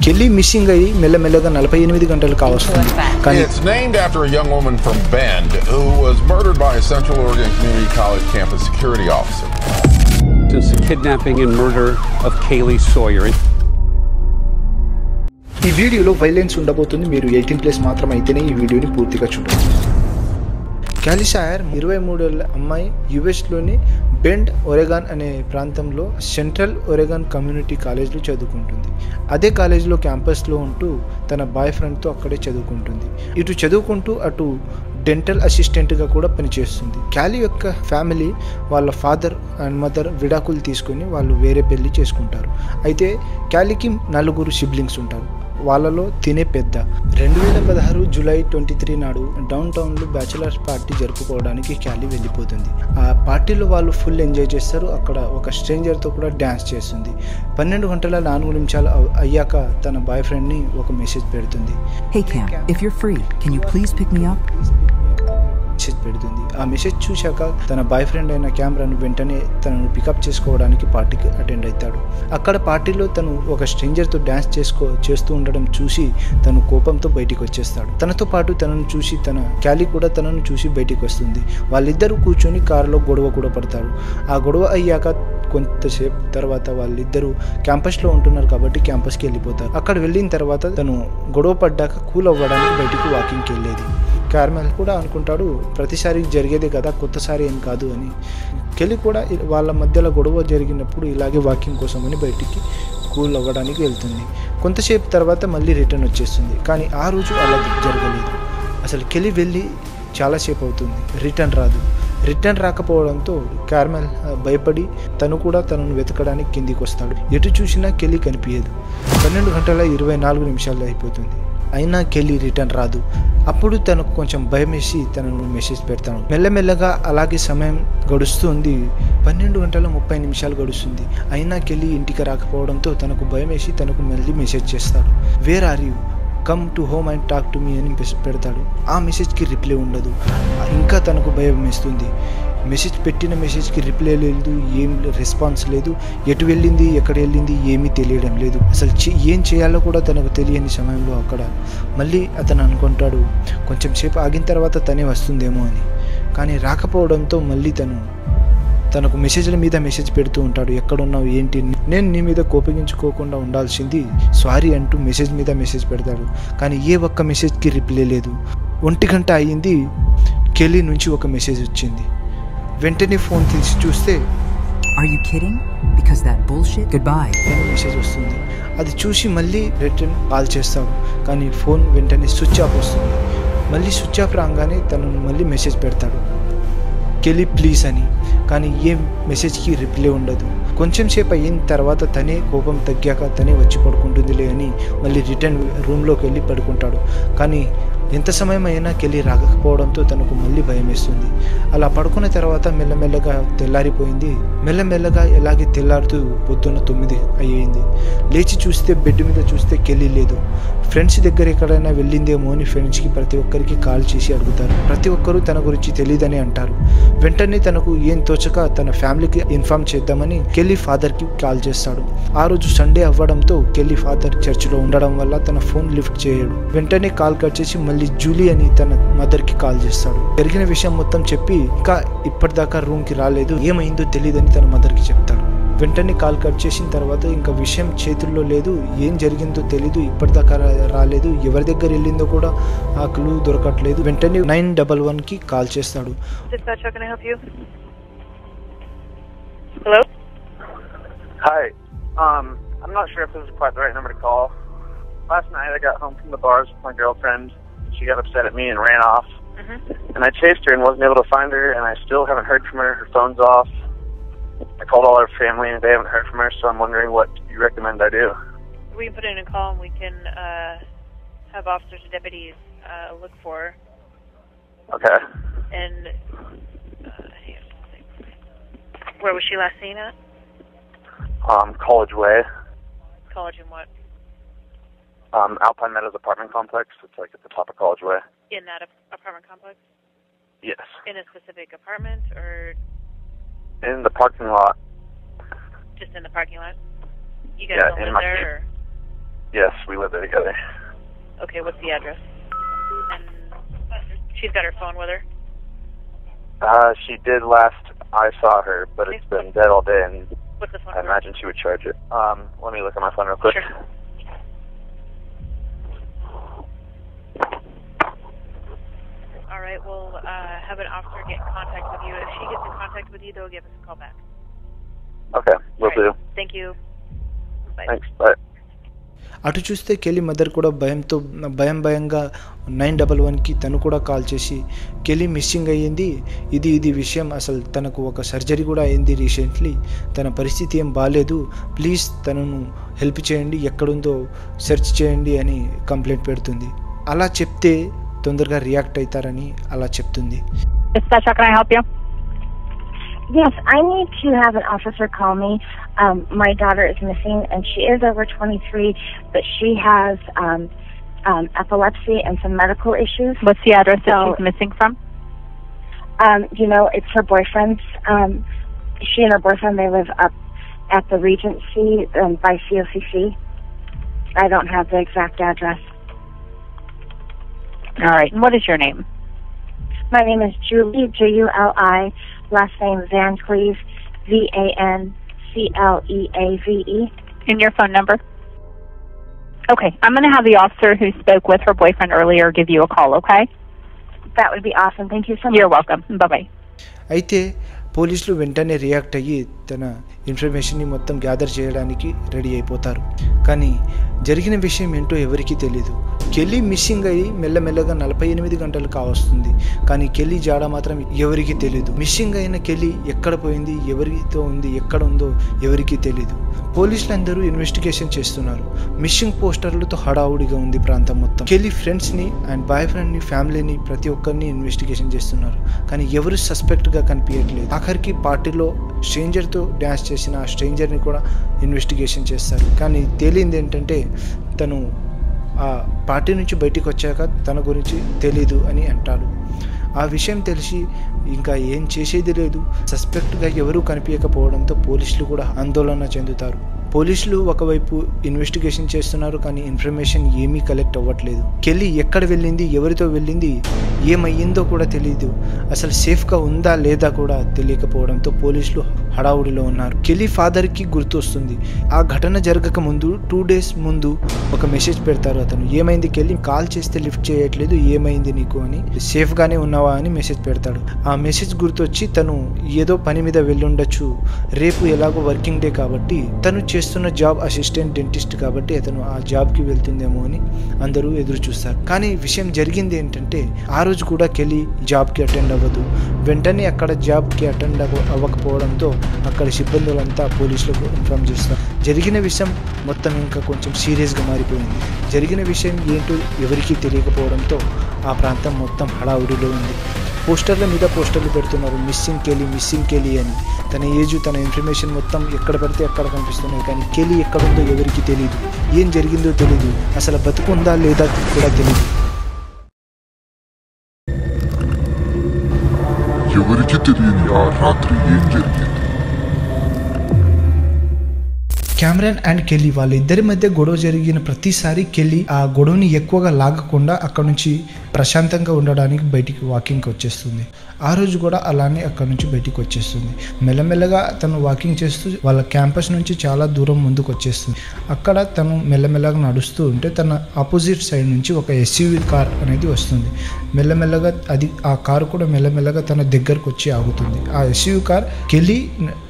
Kelly missing అయ్యి మెల్లమెల్లగా 48 గంటలు కావస్తుంది. కానీ It's named after a young woman from Bend who was murdered by a Central Oregon Community College campus security officer. Since the kidnapping and murder of Kaylee Sawyer. ఈ వీడియోలో violence ఉండబోతుంది. మీరు 18+ మాత్రం అయితేనే ఈ వీడియోని పూర్తిగా చూడండి. క్యాలీ సాయర్ 23 ఏళ్ల అమ్మాయి యుఎస్లోని బెండ్ ఒరెగాన్ అనే ప్రాంతంలో సెంట్రల్ ఒరెగాన్ కమ్యూనిటీ కాలేజ్లో చదువుకుంటుంది. అదే కాలేజ్లో క్యాంపస్లో ఉంటూ తన బాయ్ ఫ్రెండ్తో అక్కడే చదువుకుంటుంది. ఇటు చదువుకుంటూ అటు డెంటల్ అసిస్టెంట్గా కూడా పనిచేస్తుంది. క్యాలీ యొక్క ఫ్యామిలీ వాళ్ళ ఫాదర్ అండ్ మదర్ విడాకులు తీసుకొని వాళ్ళు వేరే పెళ్లి చేసుకుంటారు. అయితే క్యాలీకి 4 సిబ్లింగ్స్ ఉంటారు. వాళ్ళలో తినే పెద్ద. 2016 జూలై 23 నాడు డౌన్ టౌన్లో బ్యాచిలర్స్ పార్టీ జరుపుకోవడానికి క్యాలీ వెళ్ళిపోతుంది. ఆ పార్టీలో వాళ్ళు ఫుల్ ఎంజాయ్ చేస్తారు. అక్కడ ఒక స్ట్రేంజర్తో కూడా డ్యాన్స్ చేస్తుంది. 12 గంటల 4 నిమిషాలు అయ్యాక తన బాయ్ ఫ్రెండ్ని ఒక మెసేజ్ పెడుతుంది. Hey Cam, if you're free, can you please pick me up? Message పెడుతుంది. ఆ మెసేజ్ చూశాక తన బాయ్ ఫ్రెండ్ అయిన కెమెరాను వెంటనే తనను పికప్ చేసుకోవడానికి పార్టీకి అటెండ్ అవుతాడు. అక్కడ పార్టీలో తను ఒక స్ట్రేంజర్తో డ్యాన్స్ చేస్తూ ఉండడం చూసి తను కోపంతో బయటికి వచ్చేస్తాడు. తనతో పాటు తనను చూసి క్యాలీ కూడా తనను చూసి బయటికి వస్తుంది. వాళ్ళిద్దరూ కూర్చొని కారులో గొడవ కూడా పడతారు. ఆ గొడవ అయ్యాక కొంతసేపు తర్వాత వాళ్ళిద్దరూ క్యాంపస్లో ఉంటున్నారు కాబట్టి క్యాంపస్కి వెళ్ళిపోతారు. అక్కడ వెళ్ళిన తర్వాత తను గొడవ పడ్డాక కూల్ అవ్వడానికి బయటికి వాకింగ్కి వెళ్ళేది. కార్మెల్ కూడా అనుకుంటాడు ప్రతిసారి జరిగేదే కదా, కొత్తసారి ఏం కాదు అని. కెలి కూడా వాళ్ళ మధ్యలో గొడవ జరిగినప్పుడు ఇలాగే వాకింగ్ కోసమని బయటికి కూల్ అవ్వడానికి వెళ్తుంది. కొంతసేపు తర్వాత మళ్ళీ రిటర్న్ వచ్చేస్తుంది. కానీ ఆ రోజు అలా జరగలేదు. అసలు కెలి వెళ్ళి చాలాసేపు అవుతుంది, రిటర్న్ రాకపోవడంతో కార్మెల్ భయపడి తను కూడా తనను వెతకడానికి కిందికి వస్తాడు. ఎటు చూసినా కెలి కనిపించదు. 12 గంటల 24 నిమిషాలు అయిపోతుంది. అయినా కెలి రిటర్న్ రాదు. అప్పుడు తనకు కొంచెం భయం వేసి తనను మెసేజ్ పెడతాను. మెల్లమెల్లగా అలాగే సమయం గడుస్తుంది. 12 గంటల 30 నిమిషాలు గడుస్తుంది. అయినా కెలి ఇంటికి రాకపోవడంతో తనకు భయం వేసి తనకు మళ్ళీ మెసేజ్ చేస్తాడు. Where are you, come to home and talk to me అని పెడతాడు. ఆ మెసేజ్కి రిప్లై ఉండదు. ఇంకా తనకు భయం వేస్తుంది. పెట్టిన మెసేజ్కి రిప్లై లేదు, ఏం రెస్పాన్స్ లేదు. ఎటు వెళ్ళింది ఎక్కడ వెళ్ళింది ఏమీ తెలియడం లేదు. అసలు ఏం చేయాలో కూడా తనకు తెలియని సమయంలో అక్కడ మళ్ళీ అతను అనుకుంటాడు కొంచెం సేపు ఆగిన తర్వాత తనే వస్తుందేమో అని. కానీ రాకపోవడంతో మళ్ళీ తనకు మెసేజ్ల మీద మెసేజ్ పెడుతూ ఉంటాడు. ఎక్కడున్నావు ఏంటి, నేను నీ మీద కోపగించుకోకుండా ఉండాల్సింది, సారీ అంటూ మెసేజ్ మీద మెసేజ్ పెడతాడు. కానీ ఏ ఒక్క మెసేజ్కి రిప్లై లేదు. 1 గంట అయ్యింది. కెలి నుంచి ఒక మెసేజ్ వచ్చింది. వెంటనే ఫోన్ తీసి చూస్తే Are you kidding? Because that bullshit. Goodbye. Message వస్తుంది. అది చూసి మళ్ళీ రిటర్న్ కాల్ చేస్తాడు. కానీ ఫోన్ వెంటనే స్విచ్ ఆఫ్ వస్తుంది. మళ్ళీ స్విచ్ ఆఫ్ రాగానే తను మళ్ళీ మెసేజ్ పెడతాడు, కెలి ప్లీజ్ అని. కానీ ఏ మెసేజ్కి రిప్లై ఉండదు. కొంచెం సేపు అయిన తర్వాత తనే కోపం తగ్గాక తనే వచ్చి పడుకుంటుందిలే అని మళ్ళీ రిటర్న్ రూమ్లోకి వెళ్ళి పడుకుంటాడు. కానీ ఎంత సమయం అయినా కెలి రాకపోవడంతో తనకు మళ్ళీ భయం వేస్తుంది. అలా పడుకున్న తర్వాత మెల్లమెల్లగా తెల్లారిపోయింది. మెల్లమెల్లగా ఎలాగే తెల్లారుతూ పొద్దున్న 9 అయ్యింది. లేచి చూస్తే బెడ్ మీద చూస్తే కెలి లేదు. ఫ్రెండ్స్ దగ్గర ఎక్కడైనా వెళ్ళిందేమో అని ఫ్రెండ్స్కి ప్రతి ఒక్కరికి కాల్ చేసి అడుగుతారు. ప్రతి ఒక్కరూ తన గురించి తెలియదని అంటారు. వెంటనే తనకు ఏం తోచక తన ఫ్యామిలీకి ఇన్ఫార్మ్ చేద్దామని కెలి ఫాదర్కి కాల్ చేస్తాడు. ఆ రోజు సండే అవ్వడంతో కెలి ఫాదర్ చర్చిలో ఉండడం వల్ల తన ఫోన్ లిఫ్ట్ చేయడు. వెంటనే కాల్ కట్ చేసి మళ్ళీ జూలీ అని తన మదర్కి కాల్ చేస్తాడు. జరిగిన విషయం మొత్తం చెప్పి ఇంకా ఇప్పటిదాకా రూమ్కి రాలేదు, ఏమైందో తెలియదని తన మదర్కి చెప్తాడు. వెంటనే కాల్ కట్ చేసిన తర్వాత ఇంకా విషయం చేతుల్లో లేదు, ఏం జరిగిందో తెలీదు, ఇప్పటిదాకా రాలేదు, ఎవరి దగ్గర వెళ్ళిందో కూడా ఆ క్లూ దొరకట్లేదు. వెంటనే 911కి కాల్ చేస్తాడు. Hello? Hi. I'm not sure if this is quite the right number to call. Last night I got home from the bars with my girlfriend. She got upset at me and ran off. And I chased her and wasn't able to find her, and I still haven't heard from her. Her phone's off. I called all her family and they haven't heard from her, so I'm wondering what you recommend I do. We can put in a call and we can have officers and deputies look for her. Okay. And where was she last seen at? College Way. College in what? Alpine Meadows apartment complex. It's like at the top of College Way. In that apartment complex? Yes. In a specific apartment or? In the parking lot. Just in the parking lot? You guys don't live there? Or? Yes, we live there together. Okay, what's the address? And she's got her phone with her? She did last I saw her, but it's been dead all day, and What's the phone I number? imagine she would charge it. Let me look at my phone real quick. Sure. All right, we'll have an officer get in contact with you. If she gets in contact with you, they'll give us a call back. Okay, will All right. do. Thank you. Bye. Thanks, bye. అటు చూస్తే Kelly mother కూడా భయంగా 911కి తను కూడా call చేసి Kelly missing అయ్యింది, ఇది విషయం, అసలు తనకు ఒక సర్జరీ కూడా అయింది రీసెంట్లీ, తన పరిస్థితి ఏం బాగాలేదు, ప్లీజ్ తనను హెల్ప్ చేయండి, ఎక్కడుందో సెర్చ్ చేయండి అని కంప్లైంట్ పెడుతుంది. అలా చెప్తే తొందరగా రియాక్ట్ అవుతారని అలా చెప్తుంది. Can I help you? Yes, I need to have an officer call me. My daughter is missing, and she is over 23, but she has epilepsy and some medical issues. What's the address that she's missing from? It's her boyfriend's. She and her boyfriend, they live up at the Regency by COCC. I don't have the exact address. All right, and what is your name? My name is Julie, Juli. Last name Van Cleve, VANCLEAVE. And your phone number? Okay, I'm going to have the officer who spoke with her boyfriend earlier give you a call, okay? That would be awesome. Thank you so much. You're welcome. Bye-bye. అయితే పోలీసులు వెంటనే react అయ్యి తన ఇన్ఫర్మేషన్ని మొత్తం gather చేయడానికి ready అయిపోతారు. కానీ జరిగిన విషయం ఏంటో ఎవరికీ తెలియదు. కెలీ మిస్సింగ్ అయ్యి మెల్లమెల్లగా 48 గంటలు కావస్తుంది, కానీ కెలీ జాడ మాత్రం ఎవరికీ తెలియదు. మిస్సింగ్ అయిన కెలీ ఎక్కడ పోయింది, ఎవరితో ఉంది, ఎక్కడ ఉందో ఎవరికీ తెలియదు. పోలీసులందరూ ఇన్వెస్టిగేషన్ చేస్తున్నారు. మిస్సింగ్ పోస్టర్లతో హడావుడిగా ఉంది ప్రాంతం మొత్తం. కెలీ ఫ్రెండ్స్ని అండ్ బాయ్ ఫ్రెండ్ని, ఫ్యామిలీని, ప్రతి ఒక్కరిని ఇన్వెస్టిగేషన్ చేస్తున్నారు, కానీ ఎవరు సస్పెక్ట్గా కనిపించట్లేదు. ఆఖరికి పార్టీలో స్ట్రేంజర్తో డ్యాన్స్ చేసిన ఆ స్ట్రేంజర్ని కూడా ఇన్వెస్టిగేషన్ చేస్తారు, కానీ తేలింది ఏంటంటే తను ఆ పార్టీ నుంచి బయటికి వచ్చాక తన గురించి తెలీదు అని అంటాడు. ఆ విషయం తెలిసి ఇంకా ఏం చేసేది లేదు. సస్పెక్ట్గా ఎవరూ కనిపించకపోవడంతో పోలీసులు కూడా ఆందోళన చెందుతారు. పోలీసులు ఒకవైపు ఇన్వెస్టిగేషన్ చేస్తున్నారు, కానీ ఇన్ఫర్మేషన్ ఏమీ కలెక్ట్ అవ్వట్లేదు. కెలీ ఎక్కడ వెళ్ళింది, ఎవరితో వెళ్ళింది, ఏమయ్యిందో కూడా తెలియదు. అసలు సేఫ్గా ఉందా లేదా కూడా తెలియకపోవడంతో పోలీసులు హడావుడిలో ఉన్నారు. కెలీ ఫాదర్కి గుర్తు వస్తుంది. ఆ ఘటన జరగక ముందు 2 days ముందు ఒక మెసేజ్ పెడతారు. అతను ఏమైంది కెలీ, కాల్ చేస్తే లిఫ్ట్ చేయట్లేదు, ఏమైంది నీకు అని, సేఫ్గానే ఉన్నావా అని మెసేజ్ పెడతాడు. ఆ మెసేజ్ గుర్తొచ్చి తను ఏదో పని మీద వెళ్ళుండొచ్చు, రేపు ఎలాగో వర్కింగ్ డే కాబట్టి, తను చేస్తున్న జాబ్ అసిస్టెంట్ డెంటిస్ట్ కాబట్టి అతను ఆ జాబ్కి వెళ్తుందేమో అని అందరూ ఎదురు చూస్తారు. కానీ విషయం జరిగింది ఏంటంటే ఆ రోజు కూడా కెలీ జాబ్కి అటెండ్ అవ్వదు. వెంటనే అక్కడ జాబ్కి అటెండ్ అవ్వకపోవడంతో అక్కడ సిబ్బందులంతా పోలీసులకు ఇన్ఫార్మ్ చేస్తారు. జరిగిన విషయం మొత్తం ఇంకా కొంచెం సీరియస్గా మారిపోయింది. జరిగిన విషయం ఏంటో ఎవరికీ తెలియకపోవడంతో ఆ ప్రాంతం మొత్తం హడావుడిలో ఉంది. పోస్టర్ల మీద పోస్టర్లు పెడుతున్నారు, మిస్సింగ్ కెలీ అని. తన ఏజ్, తన ఇన్ఫర్మేషన్ మొత్తం ఎక్కడ పడితే అక్కడ కనిపిస్తున్నాయి, కానీ కెలీ ఎక్కడుందో ఎవరికి తెలియదు, ఏం జరిగిందో తెలియదు, అసలు బతుకుందా లేదా కూడా తెలియదు. ఎవరికి తెలియని ఆ రాత్రి ఏం జరిగింది? కెమెరాన్ అండ్ కెలీ వాళ్ళిద్దరి మధ్య గొడవ జరిగిన ప్రతిసారి కెలీ ఆ గొడవని ఎక్కువగా లాగకుండా అక్కడ నుంచి ప్రశాంతంగా ఉండడానికి బయటికి వాకింగ్కి వచ్చేస్తుంది. ఆ రోజు కూడా అలానే అక్కడ నుంచి బయటికి వచ్చేస్తుంది. మెల్లమెల్లగా తను వాకింగ్ చేస్తూ వాళ్ళ క్యాంపస్ నుంచి చాలా దూరం ముందుకు వచ్చేస్తుంది. అక్కడ తను మెల్లమెల్లగా నడుస్తూ ఉంటే తన ఆపోజిట్ సైడ్ నుంచి ఒక SUV కార్ అనేది వస్తుంది. మెల్లమెల్లగా ఆ కారు కూడా మెల్లమెల్లగా తన దగ్గరకు వచ్చి ఆగుతుంది. ఆ SUV కార్ కెలీ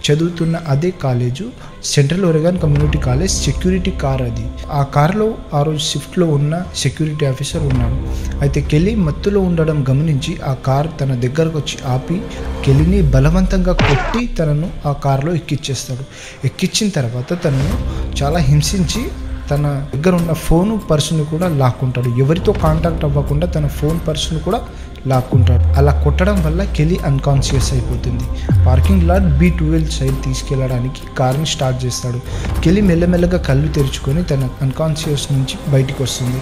చదువుతున్న అదే college, central Oregon community college security car అది. ఆ కార్లో ఆ రోజు షిఫ్ట్లో ఉన్న సెక్యూరిటీ ఆఫీసర్ ఉన్నాడు. అయితే కెలీ మత్తులో ఉండడం గమనించి ఆ కార్ తన దగ్గరకు వచ్చి ఆపి కెలీని బలవంతంగా కొట్టి తనను ఆ కార్లో ఎక్కించేస్తాడు. ఎక్కించిన తర్వాత తనను చాలా హింసించి తన దగ్గర ఉన్న ఫోను, పర్సును కూడా లాక్కుంటాడు. ఎవరితో కాంటాక్ట్ అవ్వకుండా తన ఫోన్, పర్సును కూడా లాక్కుంటాడు. అలా కొట్టడం వల్ల కెలీ అన్కాన్షియస్ అయిపోతుంది. పార్కింగ్ లాట్ B12 సైడ్ తీసుకెళ్లడానికి కార్ని స్టార్ట్ చేస్తాడు. కెలీ మెల్లమెల్లగా కళ్ళు తెరుచుకొని తన అన్కాన్షియస్ నుంచి బయటికి వస్తుంది.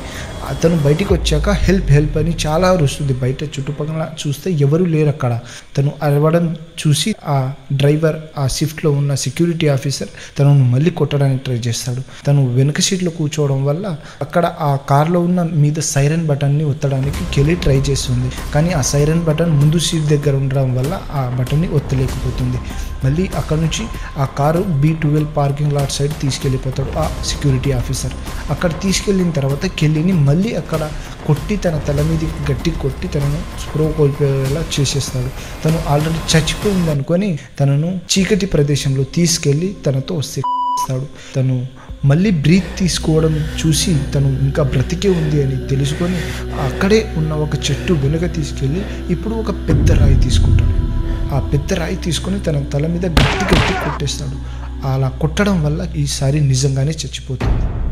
అతను బయటికి వచ్చాక హెల్ప్ అని చాలా అరుస్తుంది. బయట చుట్టుపక్కల చూస్తే ఎవరు లేరు అక్కడ. తను అరవడం చూసి ఆ డ్రైవర్, ఆ షిఫ్ట్లో ఉన్న సెక్యూరిటీ ఆఫీసర్ తనను మళ్ళీ కొట్టడానికి ట్రై చేస్తాడు. తను వెనుక సీట్లో కూర్చోవడం వల్ల అక్కడ ఆ కార్లో ఉన్న మీద సైరన్ బటన్ని ఒత్తడానికి కెలీ ట్రై చేస్తుంది. కానీ ఆ సైరన్ బటన్ ముందు సీట్ దగ్గర ఉండడం వల్ల ఆ బటన్ని ఒత్తలేకపోతుంది. మళ్ళీ అక్కడ నుంచి ఆ car B12 parking lot side తీసుకెళ్ళిపోతాడు ఆ సెక్యూరిటీ ఆఫీసర్. అక్కడ తీసుకెళ్ళిన తర్వాత కెల్లీని మళ్ళీ అక్కడ కొట్టి తన తల మీద గట్టి కొట్టి తనను స్ప్రో కోల్పోయేలా చేసేస్తాడు. తను ఆల్రెడీ చచ్చిపోయింది అనుకొని తనను చీకటి ప్రదేశంలో తీసుకెళ్ళి తనతో చేస్తాడు. తను మళ్ళీ బ్రీత్ తీసుకోవడం చూసి తను ఇంకా బ్రతికే ఉంది అని తెలుసుకొని అక్కడే ఉన్న ఒక చెట్టు వెనుక తీసుకెళ్ళి ఇప్పుడు ఒక పెద్ద రాయి తీసుకుంటాడు. ఆ పెద్ద రాయి తీసుకొని తన తల మీద గట్టి కొట్టేస్తాడు. అలా కొట్టడం వల్ల ఈసారి నిజంగానే చచ్చిపోతుంది.